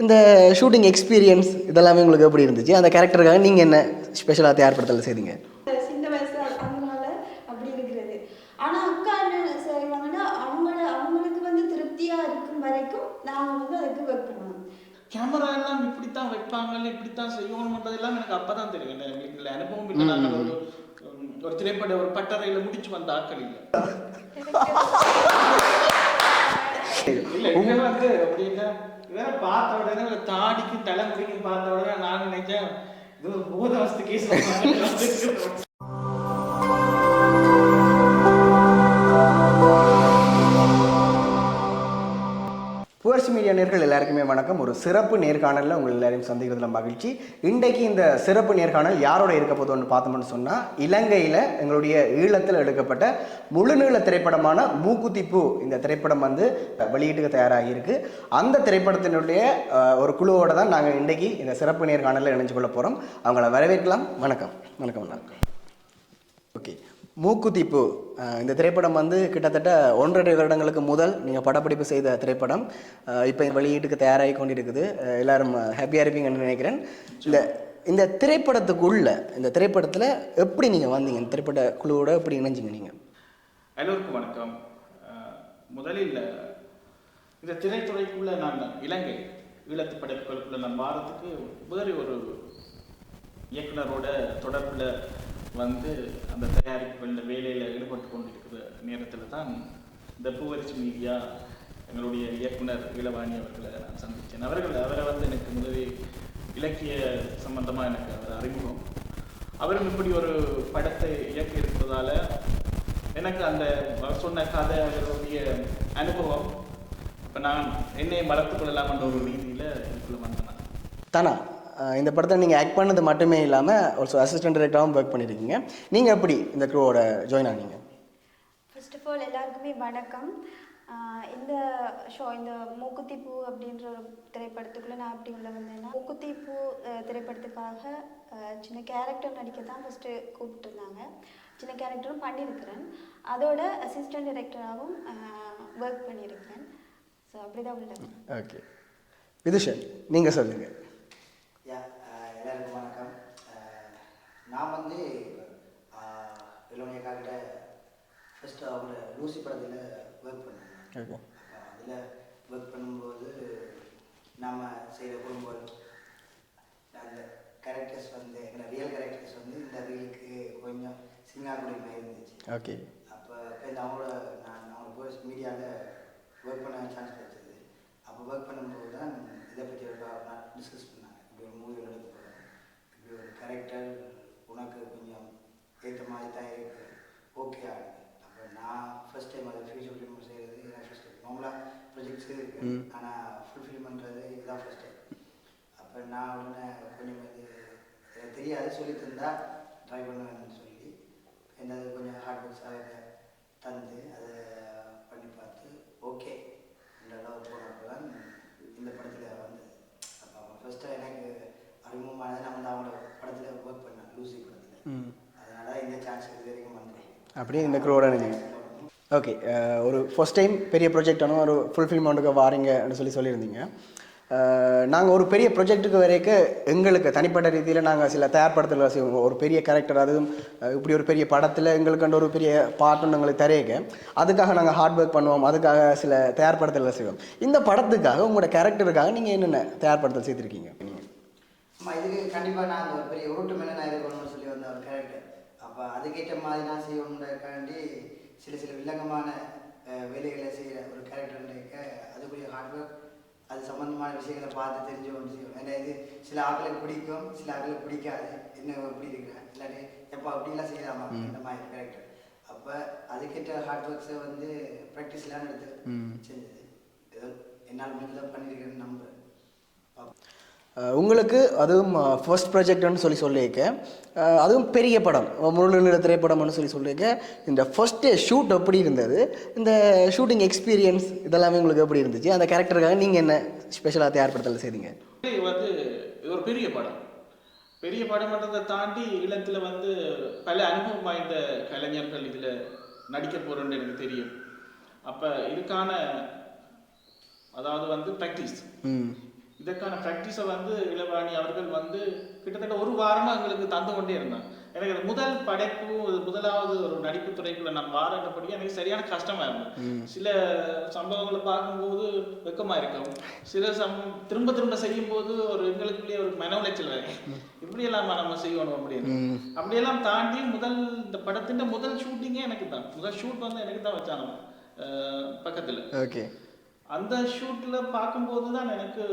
இந்த shooting experience இதெல்லாமே உங்களுக்கு எப்படி இருந்துச்சு? அந்த கேரக்டருக்காக நீங்கள் என்ன ஸ்பெஷலாக தயார்படுத்தல் செய்தீங்க? சின்ன வயசு அதனால அப்படி இருக்கிறது. ஆனா அக்கா என்ன செய்வாங்கன்னா அவங்களுக்கு வந்து திருப்தியா இருக்கும் வரைக்கும் நாங்க வந்து அதுக்கு ஒர்க் பண்ணணும். கேமரா எல்லாம் இப்படித்தான் வைப்பாங்கன்னு இப்படித்தான் செய்யணும்ன்றதெல்லாம் எனக்கு அப்பதான் தெரியும். எங்களுக்கு அனுபவம் இல்லை. நாங்கள் ஒரு திரைப்பட ஒரு பட்டறையில முடிச்சு வந்த ஆட்கள் இல்லை. இல்ல வந்து அப்படின்னா வேற பார்த்த உடனே தாடிக்கு தலைமுடிக்கு பார்த்த உடனே நான் நினைச்சேன் இது ஒரு போதாவஸ்து கேஸ். புவர்ஸ் மீடியா நேர்கள் எல்லாருக்குமே வணக்கம். ஒரு சிறப்பு நேர்காணலில் உங்கள் எல்லாரையும் சந்திக்கிறதுல மகிழ்ச்சி. இன்றைக்கு இந்த சிறப்பு நேர்காணல் யாரோட இருக்க போதோன்னு பார்த்தோம்னு சொன்னால், இலங்கையில் எங்களுடைய ஈழத்தில் எடுக்கப்பட்ட முழுநீள திரைப்படமான மூக்குத்தி பூ இந்த திரைப்படம் வந்து வெளியீட்டுக்கு தயாராகி இருக்கு. அந்த திரைப்படத்தினுடைய ஒரு குழுவோடு தான் நாங்கள் இன்றைக்கு இந்த சிறப்பு நேர்காணலில் இணைஞ்சு கொள்ள போகிறோம். அவங்கள வரவேற்கலாம். வணக்கம். வணக்கம் வணக்கம். ஓகே, மூக்குத்தி பூ இந்த திரைப்படம் வந்து கிட்டத்தட்ட 1.5 வருடங்களுக்கு முதல் நீங்கள் படப்பிடிப்பு செய்த திரைப்படம். இப்போ வெளியீட்டுக்கு தயாராகி கொண்டிருக்குது. எல்லாரும் ஹாப்பியாக இருப்பீங்கன்னு நினைக்கிறேன். இந்த திரைப்படத்துக்குள்ள இந்த திரைப்படத்தில் எப்படி நீங்கள் வந்தீங்க? இந்த திரைப்பட குழுவோட எப்படி இணைஞ்சிங்க நீங்கள்? எல்லோருக்கும் வணக்கம். முதலில் இந்த திரைத்துறைக்குள்ள நான் இலங்கை ஈழத்து படைப்புகளுக்குள்ள நான் வாரத்துக்கு வேறு ஒரு இயக்குனரோட தொடர்பில் வந்து அந்த தயாரிப்புகளில் வேலையில் ஈடுபட்டு கொண்டிருக்கிற நேரத்தில் தான் இந்த பூவரிசி மீடியா எங்களுடைய இயக்குனர் இளவாணி அவர்களை நான் சந்தித்தேன். அவரை வந்து எனக்கு முதலில் இலக்கிய சம்பந்தமாக எனக்கு அவர் அறிமுகம். அவரும் இப்படி ஒரு படத்தை இயக்கி இருப்பதால் எனக்கு அந்த சொன்ன கதை அவருடைய அனுபவம் இப்போ நான் என்னை வளர்த்து கொள்ளலாம் என்ற ஒரு ரீதியில் இதுக்குள்ள வந்தேன். தானா இந்த படத்தை நீங்கள் ஆக்ட் பண்ணது மட்டுமே இல்லாமல் ஒரு அசிஸ்டன்ட் டைரக்டராகவும் ஒர்க் பண்ணியிருக்கீங்க. நீங்கள் எப்படி இந்த க்ரூவோட ஜாயின் ஆனீங்க? ஃபர்ஸ்ட் ஆஃப் ஆல் எல்லாருக்குமே வணக்கம். இந்த இந்த மூக்குத்தி பூ அப்படின்ற ஒரு திரைப்படத்துக்குள்ளே நான் எப்படி உள்ள வந்தேன்னா, மூக்குத்தி பூ திரைப்படத்துக்காக சின்ன கேரக்டர் நடிக்க தான் ஃபஸ்ட்டு கூப்பிட்டுருந்தாங்க. சின்ன கேரக்டரும் பண்ணியிருக்கிறேன். அதோட அசிஸ்டன்ட் டைரக்டராகவும் ஒர்க் பண்ணியிருக்கிறேன். ஸோ அப்படி தான் உள்ள. ஓகே, விதுஷன் நீங்கள் சொல்லுங்கள். எல்லாருக்கும் வணக்கம். நான் வந்து இளவணியக்கா கிட்ட ஃபஸ்ட்டு அவங்க லூசி படத்தில் ஒர்க் பண்ணேன். அப்போ அதில் ஒர்க் பண்ணும்போது நாம் செய்கிற குடும்பம் அந்த கேரக்டர்ஸ் வந்து எங்களை ரியல் கேரக்டர்ஸ் வந்து இந்த ரீலுக்கு கொஞ்சம் சிங்காக்குடி மாதிரி இருந்துச்சு. ஓகே. அப்போ இந்த நான் போய் மீடியாவில் ஒர்க் பண்ண சான்ஸ் கிடைச்சது. அப்போ ஒர்க் பண்ணும்போது தான் இதை பற்றி நான் டிஸ்கஸ் பண்ணாங்க. இப்படி ஒரு மூவி எடுத்து போகிறேன், இப்படி ஒரு கேரக்டர் உனக்கு கொஞ்சம் ஏற்ற மாதிரி தான் இருக்கு, ஓகே ஆகுது. அப்போ நான் ஃபர்ஸ்ட் டைம் அதை ஃபியூச்சர் ஃபிலிம் செய்கிறது எனக்கு ஃபர்ஸ்ட் டைம். நார்மலாக ப்ரொஜெக்ட்ஸ் இருக்குது, ஆனால் ஃபுல்ஃபில் பண்ணுறது இதுதான் ஃபர்ஸ்ட் டைம். அப்போ நான் உடனே கொஞ்சம் இது எனக்கு தெரியாது, சொல்லி தந்தா ட்ரை பண்ணுவேன்னு சொல்லி என்னது கொஞ்சம் ஹார்ட் ஒர்க்ஸாக தந்து அதை பண்ணி பார்த்து ஓகே இந்த அளவு போனப்போ தான் இந்த படத்தில் வந்தது. அப்போ ஃபர்ஸ்ட்டாக எனக்கு அறிமுகமானது நான் வந்து அவங்களோட படத்தில் ஒர்க் பண்ணேன், லூசி படத்தில். அதனால இந்த சான்ஸ் இது வரைக்கும் வந்தேன். அப்படியே இந்த க்ரூவோட நீங்கள் ஓகே. ஒரு ஃபர்ஸ்ட் டைம் பெரிய ப்ரொஜெக்ட் ஆனும் ஒரு ஃபுல்ஃபில்மெண்ட்டுக்கு வாரீங்கன்னு சொல்லியிருந்தீங்க. நாங்கள் ஒரு பெரிய ப்ரொஜெக்ட்டுக்கு வரைக்கும் எங்களுக்கு தனிப்பட்ட ரீதியில் நாங்கள் சில தயார்படுத்தல் செய்வோம். ஒரு பெரிய கேரக்டர், அதுவும் இப்படி ஒரு பெரிய படத்தில் எங்களுக்கு ஒரு பெரிய பாட்டுன்னு எங்களுக்கு தரையக்க அதுக்காக நாங்கள் ஹார்ட் ஒர்க் பண்ணுவோம், அதுக்காக சில தயார்படுத்தல் செய்வோம். இந்த படத்துக்காக உங்களோட கேரக்டருக்காக நீங்கள் என்னென்ன தயார்படுத்தல் செய்திருக்கீங்க? நீங்கள் ஆமாம், இதுக்கு கண்டிப்பாக நான் ஒரு பெரிய உருட்டு மேலே நான் எதிர்கொள்ளணும்னு சொல்லி வந்த ஒரு கேரக்டர். அப்போ அதுக்கேற்ற மாதிரி நான் செய்யணுன்றக்காண்டி சில வில்லங்கமான வேலைகளை செய்கிற ஒரு கேரக்டர்ன்றக்க அதுக்குரிய ஹார்ட் ஒர்க், அது சம்மந்தமான விஷயங்களை பார்த்து தெரிஞ்சு கொண்டு செய்வோம். ஏன்னா இது சில ஆட்களுக்கு பிடிக்கும், சில ஆட்களுக்கு பிடிக்காது. என்ன எப்படி இருக்கிறேன் இல்லாட்டி எப்போ அப்படிலாம் செய்யலாமா இந்த மாதிரி கேரக்டர். அப்போ அதுக்கேற்ற ஹார்ட் ஒர்க்ஸை வந்து ப்ராக்டிஸ்லாம் எடுத்து செஞ்சது. ஏதோ என்னால் முடிஞ்சதாக பண்ணியிருக்கேன்னு நம்புகிறேன். உங்களுக்கு அதுவும் ஃபர்ஸ்ட் ப்ராஜெக்ட்னு சொல்லியிருக்க, அதுவும் பெரிய படம், முழு திரைப்படம்னு சொல்லியிருக்க, இந்த ஃபர்ஸ்ட் ஷூட் எப்படி இருந்தது? இந்த ஷூட்டிங் எக்ஸ்பீரியன்ஸ் இதெல்லாமே உங்களுக்கு எப்படி இருந்துச்சு? அந்த கேரக்டருக்காக நீங்கள் என்ன ஸ்பெஷலாக தயார்படுத்தல் செய்தீங்க? இது வந்து ஒரு பெரிய படம். பெரிய படம்ன்றதை தாண்டி ஈழத்தில் வந்து பல அனுபவம் வாய்ந்த கலைஞர்கள் இதில் நடிக்க போகிறோன்னு எனக்கு தெரியும். அப்போ இதுக்கான அதாவது வந்து ப்ராக்டிஸ் இதற்கான ப்ராக்டிஸை வந்து இளவாணி அவர்கள் வந்து கிட்டத்தட்ட ஒரு வாரமாக எங்களுக்கு தந்து கொண்டே இருந்தாங்க. எனக்கு அது முதல் படைப்பு, முதலாவது ஒரு நடிப்பு துறைக்குள்ள நான் வாரப்படியே எனக்கு சரியான கஷ்டமா இருந்தது. சில சம்பவங்களை பார்க்கும்போது வெக்கமா இருக்கும், சில திரும்ப திரும்ப செய்யும் போது ஒரு எங்களுக்குள்ளேயே ஒரு மன உளைச்சல் வரும். இப்படியெல்லாம் நம்ம செய்யணும் அப்படின்னு. அப்படியெல்லாம் தாண்டி இந்த படத்தின் முதல் ஷூட்டிங்கே எனக்கு தான், முதல் ஷூட் வந்து எனக்கு தான் வச்சாங்க பக்கத்தில். ஓகே. அந்த ஷூட்ல பார்க்கும்போது தான் எனக்கு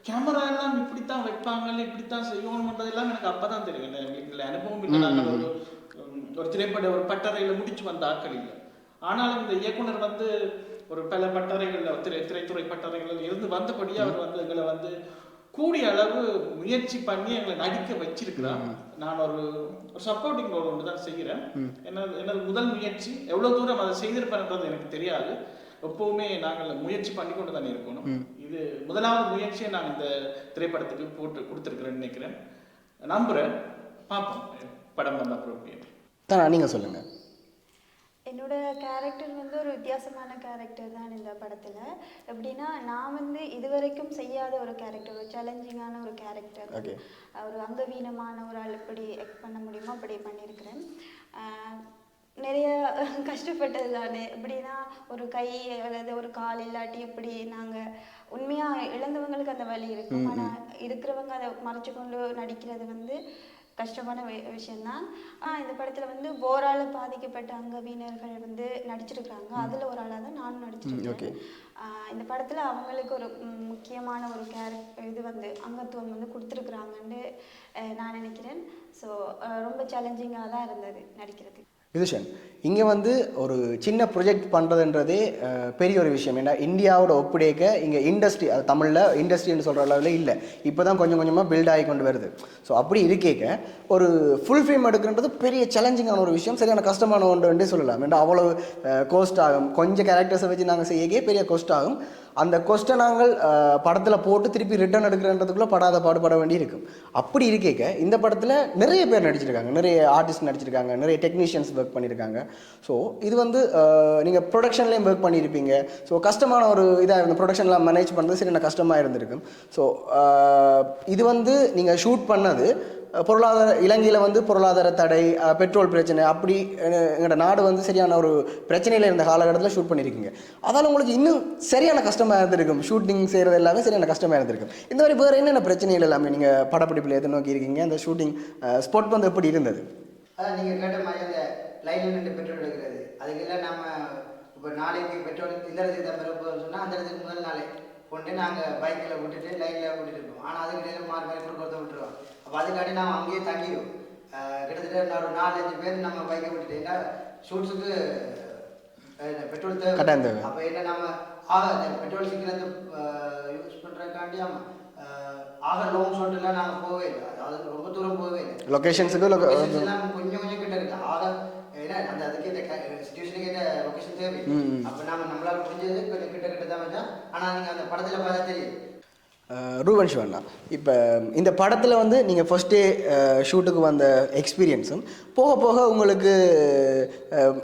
கேமரா எல்லாம் இப்படித்தான் வைப்பாங்க, இப்படித்தான் செய்யணும்ன்றதெல்லாம் எனக்கு அப்பதான் தெரியும். எங்களுக்கு அனுபவம் இல்லை. நாங்கள் ஒரு திரைப்பட ஒரு பட்டறையில முடிச்சு வந்த ஆட்கள் இல்லை. ஆனாலும் இந்த இயக்குனர் வந்து ஒரு பல பட்டறைகள்ல திரைத்துறை பட்டறைகள் இருந்து வந்தபடியே அவர் வந்து எங்களை வந்து கூடிய அளவு முயற்சி பண்ணி எங்களை நடிக்க வச்சிருக்கிறார். நான் ஒரு சப்போர்ட்டிங் ரோல் ஒன்று தான் செய்கிறேன். எனது முதல் முயற்சி எவ்வளவு தூரம் அதை செய்திருப்பேன்றது எனக்கு தெரியாது. எப்பவுமே நாங்கள் முயற்சி பண்ணி கொண்டு தானே இருக்கணும். இது முதலாவது முயற்சியை நான் இந்த திரைப்படத்துக்கு போட்டு கொடுத்துருக்கிறேன்னு நினைக்கிறேன், நம்புறேன். பார்ப்போம் படம் வந்த அப்புறம். நீங்க சொல்லுங்க. என்னோட கேரக்டர் வந்து ஒரு வித்தியாசமான கேரக்டர் தான் இந்த படத்தில். எப்படின்னா, நான் வந்து இதுவரைக்கும் செய்யாத ஒரு கேரக்டர், ஒரு சேலஞ்சிங்கான ஒரு கேரக்டர். ஒரு அங்கவீனமான ஒரு ஆள் எப்படி ஆக்ட் பண்ண முடியுமோ அப்படி பண்ணியிருக்கிறேன். நிறைய கஷ்டப்பட்டது தானே. எப்படின்னா, ஒரு கை அல்லது ஒரு கால் இல்லாட்டி இப்படி நாங்கள் உண்மையாக இழந்தவங்களுக்கு அந்த வலி இருக்கும். ஆனால் இருக்கிறவங்க அதை மறைச்சு கொண்டு நடிக்கிறது வந்து கஷ்டமான விஷயம்தான். இந்த படத்தில் வந்து போரால் பாதிக்கப்பட்ட அங்கவீனர்கள் வந்து நடிச்சிருக்கிறாங்க. அதில் ஒரு ஆளாக தான் நானும் நடிச்சிருக்கேன். இந்த படத்தில் அவங்களுக்கு ஒரு முக்கியமான ஒரு இது வந்து அங்கத்துவம் வந்து கொடுத்துருக்குறாங்கன்னு நான் நினைக்கிறேன். ஸோ ரொம்ப சேலஞ்சிங்காக தான் இருந்தது நடிக்கிறதுக்கு. விதுஷன், இங்கே வந்து ஒரு சின்ன ப்ரொஜெக்ட் பண்ணுறதுன்றதே பெரிய ஒரு விஷயம். ஏன்னா இந்தியாவோட ஒப்படைக்க இங்கே இண்டஸ்ட்ரி, அது தமிழில் இண்டஸ்ட்ரின்னு சொல்கிற அளவில் இல்லை, இப்போ தான் கொஞ்சம் கொஞ்சமாக பில்ட் ஆகி கொண்டு வருது. ஸோ அப்படி இருக்கேக்க ஒரு ஃபுல் ஃபிலிம் எடுக்குன்றது பெரிய சேலஞ்சிங்கான ஒரு விஷயம், சரியான கஷ்டமான ஒன்றுன்றே சொல்லலாம். ஏன்னா அவ்வளோ கோஸ்ட் ஆகும். கொஞ்சம் கேரக்டர்ஸை வச்சு நாங்கள் செய்யக்கே பெரிய கோஸ்ட் ஆகும். அந்த கொஸ்ட்டை நாங்கள் படத்தில் போட்டு திருப்பி ரிட்டர்ன் எடுக்கிறன்றதுக்குள்ளே படாத பாடுபட வேண்டி இருக்கும். அப்படி இருக்கேக்க இந்த படத்தில் நிறைய பேர் நடிச்சிருக்காங்க, நிறைய ஆர்டிஸ்ட் நடிச்சிருக்காங்க, நிறைய டெக்னீஷியன்ஸ் ஒர்க் பண்ணியிருக்காங்க. ஸோ இது வந்து நீங்கள் ப்ரொடக்ஷன்லேயும் ஒர்க் பண்ணியிருப்பீங்க. ஸோ கஷ்டமான ஒரு இதாக இருந்த ப்ரொடக்ஷன்லாம் மேனேஜ் பண்ணுறது சரி கஷ்டமாக இருந்திருக்கும். ஸோ இது வந்து நீங்கள் ஷூட் பண்ணது பொருளாதார இலங்கையில் வந்து பொருளாதார தடை, பெட்ரோல் பிரச்சனை, அப்படி எங்களோட நாடு வந்து சரியான ஒரு பிரச்சனையில் இருந்த காலகட்டத்தில் ஷூட் பண்ணியிருக்கீங்க. அதால் உங்களுக்கு இன்னும் சரியான கஷ்டமாக இருந்திருக்கும். ஷூட்டிங் செய்கிறது எல்லாமே சரியான கஷ்டமாக இருந்திருக்கும். இந்த மாதிரி வேறு என்னென்ன பிரச்சனைகள் எல்லாமே நீங்கள் படப்பிடிப்பில் எதை நோக்கி இருக்கீங்க? அந்த ஷூட்டிங் ஸ்பாட் வந்து எப்படி இருந்தது? அதான் நீங்கள் கேட்ட மாதிரி அந்த லைனில் நின்று பெட்ரோல் எடுக்கிறது, அதுக்கெல்லாம் நம்ம இப்போ நாளைக்கு பெட்ரோல் இந்த இடத்துக்கு தான் பெற சொன்னால் அந்த இடத்துக்கு முதல் நாளே கொண்டு நாங்கள் பைக்கில் விட்டுட்டு லைனில் விட்டுட்டு இருப்போம். ஆனால் அதுக்கு இடையில மாறி மாறி கொடுக்க விட்டுருவோம். அப்போ அதுக்காண்டி நாம் அங்கேயே தங்கிடுவோம். கிட்டத்தட்ட ஒரு 4-5 பேர் நம்ம பைக்கை விட்டுட்டு, ஏன்னா ஷூட்ஸுக்கு பெட்ரோல் தேவை. அப்போ என்ன நம்ம பெட்ரோல் சிக்கனத்தை யூஸ் பண்ணுறதுக்காண்டி ஆக லாங் ஷாட்லாம் நாங்கள் போகவே இல்லை. அதாவது ரொம்ப தூரம் போகவே இல்லை. லொக்கேஷன்ஸுக்கு எல்லாம் கொஞ்சம் கொஞ்சம் கிட்ட இருக்கு. ஆக ஏன்னா அந்த அதுக்கு சிச்சுவேஷனுக்கு என்ன லொக்கேஷன் தேவை. அப்போ நம்மளால் முடிஞ்சது கொஞ்சம் கிட்ட கிட்ட தான் வச்சோம். ஆனால் நீங்கள் அந்த படத்தில் பார்த்தா தெரியும். ரூபன் சிவண்ணா, இப்போ இந்த படத்தில் வந்து நீங்கள் ஃபஸ்ட்டே ஷூட்டுக்கு வந்த எக்ஸ்பீரியன்ஸும் போக போக உங்களுக்கு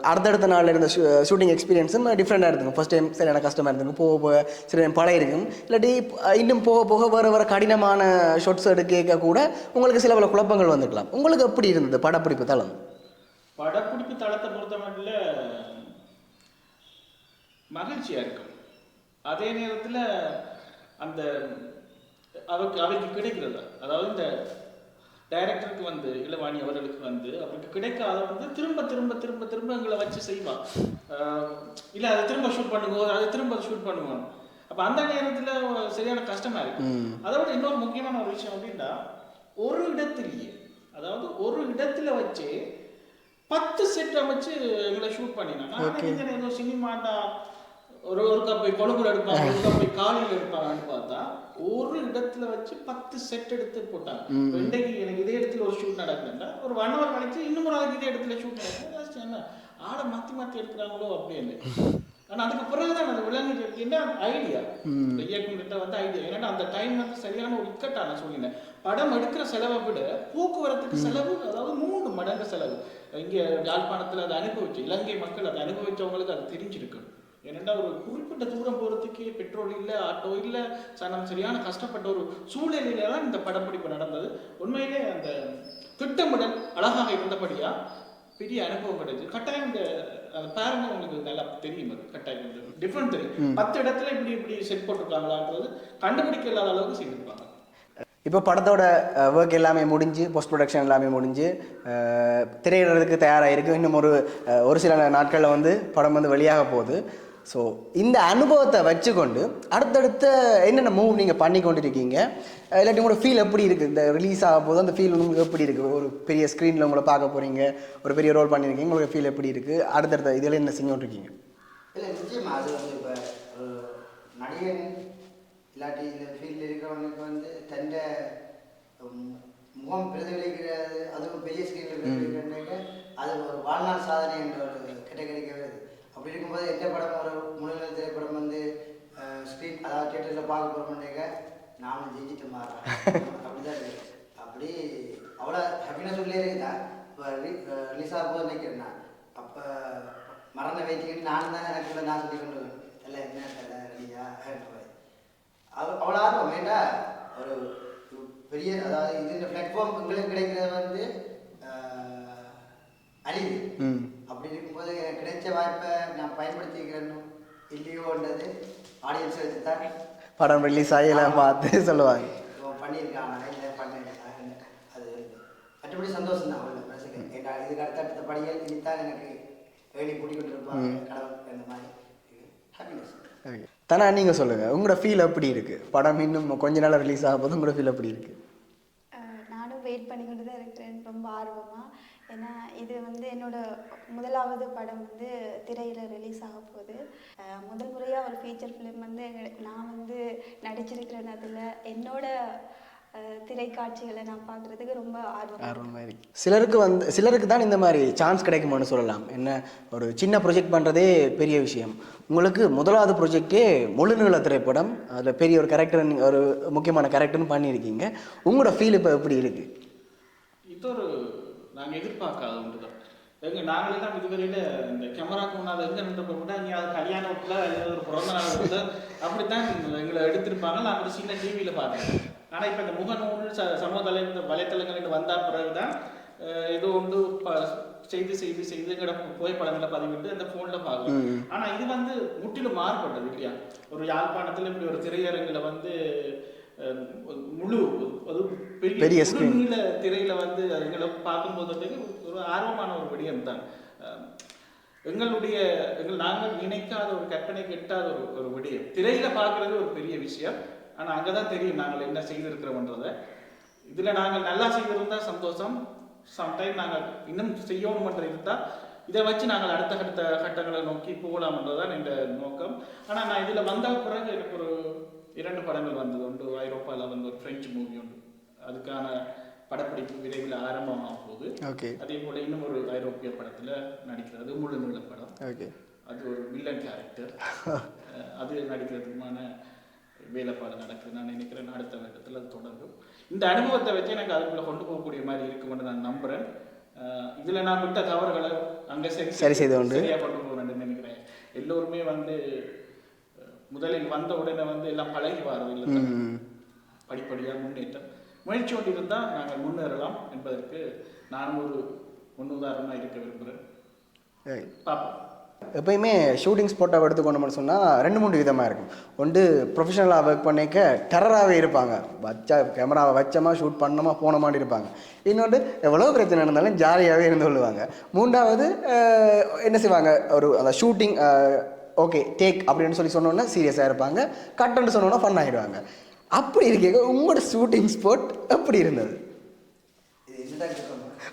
அடுத்தடுத்த நாளில் இருந்த ஷூட்டிங் எக்ஸ்பீரியன்ஸும் டிஃப்ரெண்ட்டாக இருந்துக்கும். ஃபஸ்ட் டைம் சரியான கஷ்டமாக இருந்துக்கும், போக போக சில டைம் பழகிருக்கும். இல்லாட்டி இன்னும் போக போக வேறு கடினமான ஷாட்ஸ் எடுக்க கூட உங்களுக்கு சில பல குழப்பங்கள் வந்துக்கலாம். உங்களுக்கு எப்படி இருந்தது படப்பிடிப்பு தளம்? படப்பிடிப்பு தளத்தை பொறுத்த மட்டும் மகிழ்ச்சியாக இருக்கும். அதே நேரத்தில் அந்த அவைக்கு கிடைக்கிறது, அதாவது இந்த டைரக்டருக்கு வந்து இளவாணி அவர்களுக்கு வந்து அவருக்கு கிடைக்காத வந்து திரும்ப திரும்ப திரும்ப திரும்ப எங்களை வச்சு செய்வான். இல்லை அதை திரும்ப ஷூட் பண்ணுவோம், அதை திரும்ப ஷூட் பண்ணுவோம். அப்போ அந்த நேரத்தில் சரியான கஷ்டமாக இருக்கு. அதோட இன்னொரு முக்கியமான ஒரு விஷயம் அப்படின்னா, ஒரு இடத்துலையே, அதாவது ஒரு இடத்துல வச்சு 10 செட் அமைச்சு எங்களை ஷூட் பண்ணினா, ஏதோ சினிமாட்டா ஒரு போய் கொழும்புல எடுப்பாங்க, ஒரு போய் காலையில் எடுப்பாங்கன்னு பார்த்தா ஒரு இடத்துல வச்சு 10 செட் எடுத்து போட்டாங்க. இன்றைக்கு எனக்கு இதே இடத்துல ஒரு ஷூட் நடக்குதுன்னா ஒரு 1 hour கழிச்சு இன்னும் ஒரு நாளைக்கு இதே இடத்துல ஷூட் நடக்குது. என்ன ஆளை மாற்றி எடுக்கிறாங்களோ அப்படின்னு. ஆனால் அதுக்கு பிறகுதான் அது விளங்குது. என்ன ஐடியா இயக்குகிட்ட வந்து ஐடியா. ஏன்னா அந்த டைம் வந்து சரியான ஒரு இக்கட்டான சூழ்நிலை. படம் எடுக்கிற செலவை விட போக்குவரத்துக்கு செலவு, அதாவது 3 மடங்கு செலவு. இங்கே யாழ்ப்பாணத்தில் அதை அனுபவிச்சு இலங்கை மக்கள் அதை அனுபவிச்சவங்களுக்கு அது தெரிஞ்சிருக்கு. ஏனெண்டா ஒரு குறிப்பிட்ட தூரம் போகிறதுக்கு பெட்ரோல் இல்லை, ஆட்டோ இல்லை, நம்ம சரியான கஷ்டப்பட்ட ஒரு சூழ்நிலையில தான் இந்த படப்பிடிப்பு நடந்தது. உண்மையிலே அந்த திட்டமிடல் அழகாக இருந்தபடியா பெரிய அனுபவம் கிடைச்சு. கட்டாயம் இந்த பாருங்க, உங்களுக்கு நல்லா தெரியும். அது கட்டாயம் டிஃப்ரெண்ட் தெரியும். 10 இடத்துல இப்படி இப்படி செட் போட்டிருக்காங்களான்றது கண்டுபிடிக்க இல்லாத அளவுக்கு செய்திருப்பாங்க. இப்போ படத்தோட ஒர்க் எல்லாமே முடிஞ்சு, போஸ்ட் ப்ரொடக்ஷன் எல்லாமே முடிஞ்சு திரையிடுறதுக்கு தயாராக இருக்குது. இன்னும் ஒரு சில நாட்களில் வந்து படம் வந்து வெளியாக போகுது. ஸோ இந்த அனுபவத்தை வச்சுக்கொண்டு அடுத்தடுத்த என்னென்ன மூவ் நீங்கள் பண்ணி கொண்டு இருக்கீங்க, இல்லாட்டி உங்களோட ஃபீல் எப்படி இருக்குது? இந்த ரிலீஸ் ஆக போது அந்த ஃபீல் உங்களுக்கு எப்படி இருக்குது? ஒரு பெரிய ஸ்க்ரீனில் உங்களை பார்க்க போகிறீங்க, ஒரு பெரிய ரோல் பண்ணியிருக்கீங்க, உங்களுக்கு ஃபீல் எப்படி இருக்குது? அடுத்தடுத்த இதில் என்ன செஞ்சுட்ருக்கீங்க? இல்லை நிச்சயமாக அது வந்து இப்போ ஒரு நடிகன் இல்லாட்டி இந்த ஃபீல்டில் இருக்கிறவனுக்கு வந்து தன்னை முகம் பிரதிபலிக்கிறது, அதுவும் பெரிய ஸ்க்ரீனில் பிரதிபலிக்கிறாங்க, அது ஒரு வாழ்நாள் சாதனை என்ற ஒரு கேட்டகரிக்கு வருது. அப்படி இருக்கும்போது எந்த படம் ஒரு முழுநிலை திரைப்படம் வந்து ஸ்க்ரீன் அதாவது தியேட்டரில் பார்க்க போகிறோம்னாக்க நானும் ஜெயிச்சுட்டு மாறேன் அப்படி தான் இருக்குது. அப்படி அவ்வளோ ஹாப்பினஸ் உள்ளே இருக்குதா. இப்போ ரிலீஸ் ஆக போது நினைக்கிறேன் நான். அப்போ மரண வைத்தியன்னு நானும் தான் எனக்குள்ள நான் சொல்லி கொண்டு வரேன். எல்லாம் என்ன தலை ரெடியா அவ்வளோ ஆர்வம் வேண்டா. ஒரு பெரிய அதாவது இது இந்த பிளாட்ஃபார்ம் உங்களுக்கு கிடைக்கிறது வந்து அழிவு. அப்படி இருக்கும்போது எனக்கு கிடைச்ச வாய்ப்பை நான் பயன்படுத்திக்கிறேன்னு இல்லையோன்றது ஆடியன்ஸ் வச்சு தான் படம் ரிலீஸ் ஆகி எல்லாம் பார்த்து சொல்லுவாங்க பண்ணியிருக்காங்க இல்லை பண்ணியிருக்காங்க. அது மற்றபடி சந்தோஷம் தான் அவ்வளோ மனசுக்கு. இதுக்கு அடுத்த படிகள் இனித்தான் எனக்கு வேலி கூட்டிக்கிட்டு இருப்பாங்க கடவுள் அந்த மாதிரி ஹாப்பினஸ். தானே நீங்கள் சொல்லுங்கள், உங்களோட ஃபீல் எப்படி இருக்குது? படம் இன்னும் கொஞ்ச நாள் ரிலீஸ் ஆக போது உங்களோட ஃபீல் எப்படி இருக்குது? நானும் வெயிட் பண்ணிக்கிட்டு தான் இருக்கிறேன் ரொம்ப ஆர்வமாக. ஏன்னா இது வந்து என்னோட முதலாவது படம் வந்து திரையில் ரிலீஸ் ஆக போகுது. முதல் முறையாக ஒரு ஃபீச்சர் ஃபிலிம் வந்து நான் வந்து நடிச்சிருக்கிறேன். அதில் என்னோட திரைக்காட்சிகளை நான் பார்க்குறதுக்கு ரொம்ப ஆர்வமாக இருக்கு. சிலருக்கு தான் இந்த மாதிரி சான்ஸ் கிடைக்குமான்னு சொல்லலாம். என்ன ஒரு சின்ன ப்ரொஜெக்ட் பண்ணுறதே பெரிய விஷயம். உங்களுக்கு முதலாவது ப்ரொஜெக்டே முழுநீள திரைப்படம், அதில் பெரிய ஒரு கேரக்டர், ஒரு முக்கியமான கேரக்டர்னு பண்ணியிருக்கீங்க. உங்களோட ஃபீல் இப்போ எப்படி இருக்குது? இது ஒரு நாங்கள் எதிர்பார்க்காத ஒன்று தான். நாங்களே தான் இதுவரையில் இந்த கேமராக்கு முன்னால் எங்கே நின்று கூட நீ அது கல்யாணத்தில் ஒரு பிறந்த நாள் வந்து அப்படித்தான் எங்களை எடுத்திருப்பாங்க. நான் ஒரு சின்ன டிவியில் பார்த்தேன். ஆனால் இப்போ இந்த முகநூல் சமூக வலைத்தளங்கள் வந்த பிறகு தான் ஏதோ ஒன்று செய்து எங்களோட புகைப்படங்களை பதிவிட்டு அந்த ஃபோனில் பார்க்கணும். ஆனால் இது வந்து முற்றிலும் மாறுபட்டது இல்லையா. ஒரு யாழ்ப்பாணத்தில் இப்படி ஒரு திரையரங்கில் வந்து முழு அது பெரிய நீல திரையில வந்து எங்களை பார்க்கும்போது ஒரு ஆர்வமான ஒரு விடயம் தான். நாங்கள் நினைக்காத ஒரு கற்பனைக்கு எட்டாத ஒரு விடயம் திரையில பார்க்கறது ஒரு பெரிய விஷயம். ஆனா அங்கதான் தெரியும் நாங்கள் என்ன செய்திருக்கிறோம்ன்றத. இதுல நாங்கள் நல்லா செய்திருந்தா சந்தோஷம். சம்டைம் நாங்கள் இன்னும் செய்யணும்ன்ற இருந்தால் இதை வச்சு நாங்கள் அடுத்த கட்டங்களை நோக்கி போகலாம்ன்றதான் இந்த நோக்கம். ஆனா நான் இதுல வந்த பிறகு எனக்கு ஒரு 2 படங்கள் வந்தது. ஒன்று ஐரோப்பாவில் வந்து ஒரு பிரெஞ்சு மூவி உண்டு, அதுக்கான படப்பிடிப்பு விரைவில் ஆரம்பமாக போகுது. அதே போல இன்னும் ஒரு ஐரோப்பிய படத்தில் நடிக்கிறது, முழுநீள படம். அது ஒரு வில்லன் கேரக்டர். அது நடிக்கிறதுக்குமான வேலைப்பாடு நடக்குது. நான் நினைக்கிறேன் அடுத்த வருடத்தில் அது தொடங்கும். இந்த அனுபவத்தை வச்சு எனக்கு அதுக்குள்ளே கொண்டு போகக்கூடிய மாதிரி இருக்குமென்று நான் நம்புகிறேன். இதில் நான் விட்ட தவறுகளை அங்கே சரி சரியாக கொண்டு போகிறேன்னு நினைக்கிறேன். எல்லோருமே வந்து முதலில் வந்த உடனே வந்து எல்லாம் பழகி வாரது இல்லை, படிப்படியாக முன்னேற்றம் முயற்சி கொண்டு இருந்தால் நாங்கள் முன்னேறலாம் என்பதற்கு நானும் ஒரு முன்னுதாரணமாக இருக்க விரும்புகிறேன். பார்ப்போம். எப்பயுமே ஷூட்டிங் ஸ்பாட்டாக எடுத்துக்கொண்டோம்னு சொன்னால் 2-3 விதமாக இருக்கும். ஒன்று ப்ரொஃபஷனலாக ஒர்க் பண்ணிக்க டெரராகவே இருப்பாங்க, கேமராவை வச்சோமா ஷூட் பண்ணோமா போனோமான்னு இருப்பாங்க. இன்னொன்று எவ்வளோ பிரச்சனை இருந்தாலும் ஜாலியாகவே இருந்து கொள்ளுவாங்க. 3வது என்ன செய்வாங்க, ஒரு அந்த ஷூட்டிங் ஓகே டேக் அப்படின்னு சொல்லி சொன்னோன்னா சீரியஸாக இருப்பாங்க, கட்டன்னு சொன்னோன்னா ஃபன் ஆகிடுவாங்க. அப்படி இருக்கீங்க, உங்களோட ஷூட்டிங் ஸ்பாட் எப்படி இருந்தது?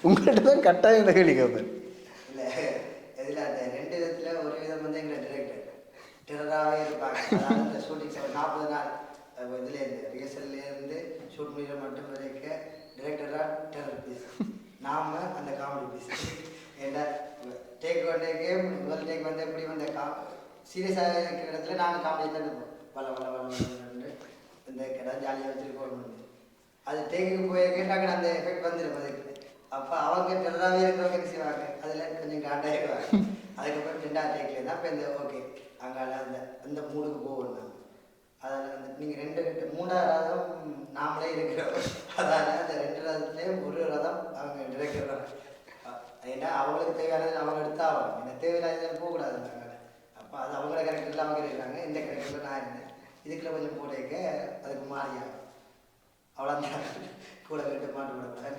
உங்கள்கிட்ட தான் கட்டாயம் இந்த கேள்வி கேட்பேன். இல்லை இதில் அந்த 2 விதத்தில் ஒரு விதம் வந்து எங்களை டெரராகவே இருப்பாங்க. அந்த ஷூட்டிங் 40 நாள் இதுலேருந்து ரிஹர்சல்லேருந்து ஷூட் முடிகிற மட்டும் வரைக்கும் டிரெக்டராக டெரர் பீஸ், நாம் அந்த காமெடி பீஸ். ஏன்னா டேக் டேக்கே முதல் டேக் வந்து எப்படி வந்து சீரியஸாக இருக்கிற இடத்துல நாங்கள் காமெடி தான் இருப்போம். வள இந்த கடை ஜாலியாக வச்சுருக்கோம். அது டேக்குக்கு போய் கேட்டாங்க அந்த எஃபெக்ட் வந்துடும் அதுக்கு. அப்போ அவங்க டெரராகவே இருக்கிறவங்க என்ன செய்வாங்க, அதில் கொஞ்சம் காண்டாகிடுவாங்க. அதுக்கப்புறம் 2வது டேக்கில் தான் இப்போ இந்த ஓகே அங்கால அந்த மூடுக்கு போகணும். அதில் வந்து நீங்கள் 3ஆவது ரதம் நாமளே இருக்கிறோம். அதால் அந்த 2 ரதத்துலேயும் ஒரு ரதம் அவங்க டிரெக்டர். ஏன்னா அவங்களுக்கு தேவையானது அவங்க எடுத்தா ஆகும். எனக்கு தேவையில்லாத போகக்கூடாது நாங்கள். அப்போ அது அவங்களோட கேரக்டரில் அவங்க இருக்காங்க, இந்த கேரக்டரில் நான் இருந்தேன். இதுக்குள்ள கொஞ்சம் போடைக்க அதுக்கு மாறியாகும். அவ்வளோதான், கூட கட்டு மாட்டு விட.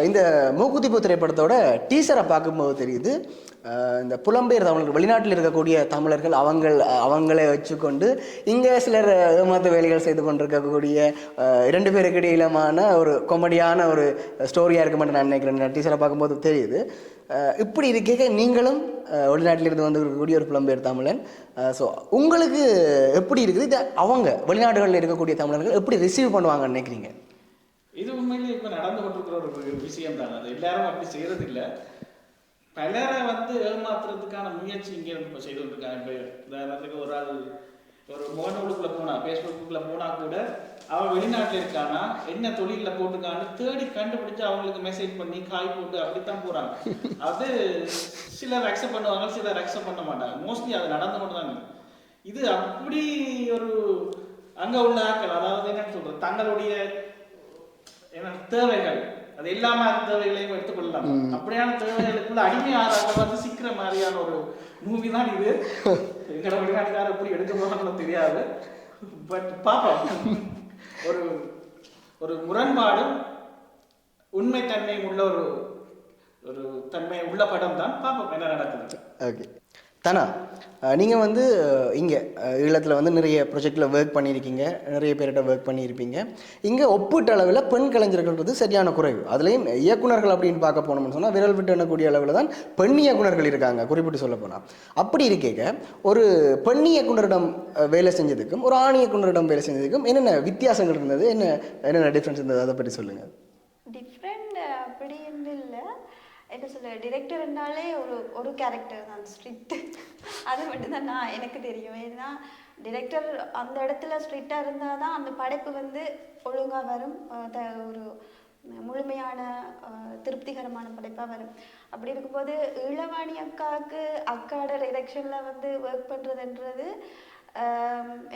இந்த மூக்குத்திப்பு திரைப்படத்தோட டீசரை பார்க்கும்போது தெரியுது, இந்த புலம்பெயர் தமிழர்கள், வெளிநாட்டில் இருக்கக்கூடிய தமிழர்கள் அவங்களே வச்சுக்கொண்டு இங்கே சிலர் ஏமாத்து வேலைகள் செய்து கொண்டிருக்கக்கூடிய 2 பேருக்கு இடையிலமான ஒரு காமெடியான ஒரு ஸ்டோரியாக இருக்க மாட்டேன் நான் நினைக்கிறேன். டீசரை பார்க்கும்போது தெரியுது. இப்படி இருக்க நீங்களும் வெளிநாட்டிலிருந்து வந்து இருக்கக்கூடிய ஒரு புலம்பெயர் தமிழன். ஸோ உங்களுக்கு எப்படி இருக்குது இதை அவங்க வெளிநாடுகளில் இருக்கக்கூடிய தமிழர்கள் எப்படி ரிசீவ் பண்ணுவாங்கன்னு நினைக்கிறீங்க? இது உண்மையிலே இப்போ நடந்து கொண்டிருக்கிற ஒரு விஷயம் தான். அது எல்லாரும் அப்படி செய்யறது இல்லை. பலரை வந்து ஏமாத்துறதுக்கான முயற்சி இங்கே இப்போ செய்து கொண்டிருக்காங்க. இப்போ உதாரணத்துக்கு ஒரு ஆள் ஒரு முகநூலுக்குள்ளே போனா, ஃபேஸ்புக்குள்ளே போனால் கூட அவன் வெளிநாட்டில் இருக்கானா, என்ன தொழிலில் போட்டுக்கான்னு தேடி கண்டுபிடிச்சு அவங்களுக்கு மெசேஜ் பண்ணி காய் போட்டு அப்படித்தான் போகிறாங்க. அது சிலர் அக்செப்ட் பண்ணுவாங்க, சிலர் அக்செப்ட் பண்ண மாட்டாங்க. மோஸ்ட்லி அது நடந்து கொண்டு தான் இருக்கு. இது அப்படி ஒரு அங்கே உள்ள ஆட்கள், அதாவது என்னன்னு சொல்கிறது, தங்களுடைய தேவைகள், அது எல்லாமே தேவைகளையும் எடுத்துக்கொள்ளலாம். அப்படியான தேவைகளுக்குள்ள அடிமை ஆறாக வந்து சிக்கிற மாதிரியான ஒரு மூவி தான் இது. எங்களோட வெளிநாட்டுக்காரர் எப்படி எடுக்க போறாங்களோ தெரியாது. பட் பாப்போம். ஒரு ஒரு முரண்பாடும் உண்மைத்தன்மையும் உள்ள ஒரு தன்மை உள்ள படம் தான். பாப்போம் என்ன நடக்குது. ஓகே தானா, நீங்கள் வந்து இங்கே ஈழத்தில் வந்து நிறைய ப்ரொஜெக்டில் ஒர்க் பண்ணியிருக்கீங்க, நிறைய பேர்கிட்ட ஒர்க் பண்ணியிருப்பீங்க. இங்கே ஒப்பீட்டு அளவில் பெண் கலைஞர்கள்ன்றது சரியான குறைவு. அதுலேயும் இயக்குனர்கள் அப்படின்னு பார்க்க போனோம்னு சொன்னால் விரல் விட்டு எண்ணக்கூடிய அளவில் தான் பெண் இயக்குனர்கள் இருக்காங்க, குறிப்பிட்டு சொல்ல போனால். அப்படி இருக்க ஒரு பெண் இயக்குனரிடம் வேலை செஞ்சதுக்கும் ஒரு ஆண் இயக்குனரிடம் வேலை செஞ்சதுக்கும் என்னென்ன வித்தியாசங்கள் இருந்தது, என்னென்ன டிஃப்ரென்ஸ் இருந்தது, அதை பற்றி சொல்லுங்கள். டிஃப்ரெண்ட் அப்படி இல்லை, என்ன சொல்ல, டிரெக்டர்னாலே ஒரு கேரக்டர் தான், ஸ்ட்ரிக்ட். அது மட்டும்தான் எனக்கு தெரியும். ஏன்னா டிரெக்டர் அந்த இடத்துல ஸ்ட்ரிக்டாக இருந்தால் தான் அந்த படைப்பு வந்து ஒழுங்காக வரும், ஒரு முழுமையான திருப்திகரமான படைப்பாக வரும். அப்படி இருக்கும்போது இளவாணி அக்காவோட டிரெக்ஷனில் வந்து ஒர்க் பண்ணுறதுன்றது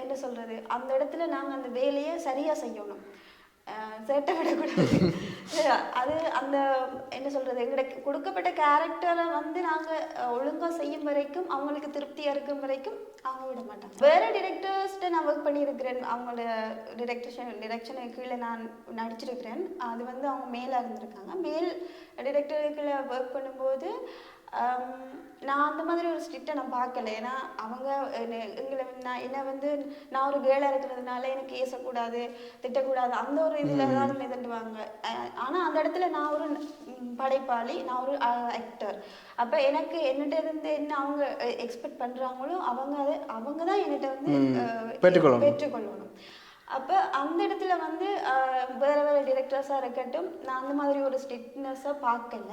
என்ன சொல்கிறது, அந்த இடத்துல நாங்கள் அந்த வேலையை சரியாக செய்யணும், சேட்டை விடக்கூடாது. அது அந்த என்ன சொல்கிறது, எங்களுக்கு கொடுக்கப்பட்ட கேரக்டரை வந்து நாங்கள் ஒழுங்காக செய்யும் வரைக்கும், அவங்களுக்கு திருப்தியாக இருக்கும் வரைக்கும் அவங்க விட மாட்டாங்க. வேறு டிரெக்டர்ஸ்கிட்ட நான் ஒர்க் பண்ணியிருக்கிறேன், அவங்களோட டிரெக்ஷனுக்கு கீழே நான் நடிச்சிருக்கிறேன். அது வந்து அவங்க மேலே இருந்திருக்காங்க. மேல் டிரெக்டருக்குள்ள ஒர்க் பண்ணும்போது நான் அந்த மாதிரி ஒரு ஸ்ட்ரிக்டை நான் பார்க்கல. ஏன்னா அவங்க என்னை வந்து நான் ஒரு கேர்ளாக இருக்கிறதுனால எனக்கு ஏசக்கூடாது, திட்டக்கூடாது, அந்த ஒரு இதில் தான் மிதண்டுவாங்க. ஆனால் அந்த இடத்துல நான் ஒரு படைப்பாளி, நான் ஒரு ஆக்டர். அப்போ எனக்கு என்னகிட்ட இருந்து என்ன அவங்க எக்ஸ்பெக்ட் பண்ணுறாங்களோ அவங்க தான் என்கிட்ட வந்து பெற்றுக்கொள்ளணும். அப்போ அந்த இடத்துல வந்து வேறு டிரெக்டர்ஸாக இருக்கட்டும், நான் அந்த மாதிரி ஒரு ஸ்ட்ரிக்ட்னஸாக பார்க்கல.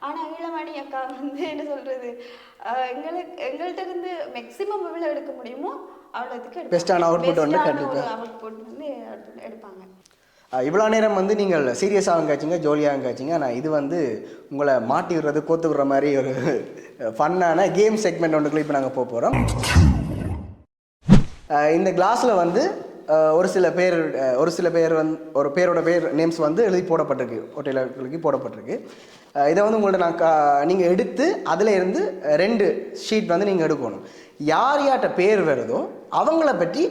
ஆனால் இளவாணி அக்கா வந்து என்ன சொல்கிறது, எங்கள்கிட்ட இருந்து மேக்ஸிமம் எவ்வளோ எடுக்க முடியுமோ அவ்வளோத்துக்கு பெஸ்ட்டான அவுட்புட் வந்து எடுப்பாங்க. இவ்வளோ நேரம் வந்து நீங்கள் சீரியஸாகவும் காய்ச்சிங்க, ஜோலியாகவும் காய்ச்சிங்க. ஆனால் இது வந்து உங்களை மாட்டி விடுறது, கோத்து விடுற மாதிரி ஒரு ஃபன்னான கேம் செக்மெண்ட் ஒன்றுக்குள்ள இப்போ நாங்கள் போக போகிறோம். இந்த கிளாஸில் வந்து ஒரு சில பேர் வந்து ஒரு பேரோட பேர் நேம்ஸ் வந்து எழுதி போடப்பட்டிருக்கு, ஒட்டையிலுக்கு போடப்பட்டிருக்கு. இதை வந்து உங்கள்கிட்ட நீங்கள் எடுத்து அதில் இருந்து 2 ஷீட் வந்து நீங்கள் எடுக்கணும். யார் யார்கிட்ட பேர் வருதோ அவங்கள பற்றி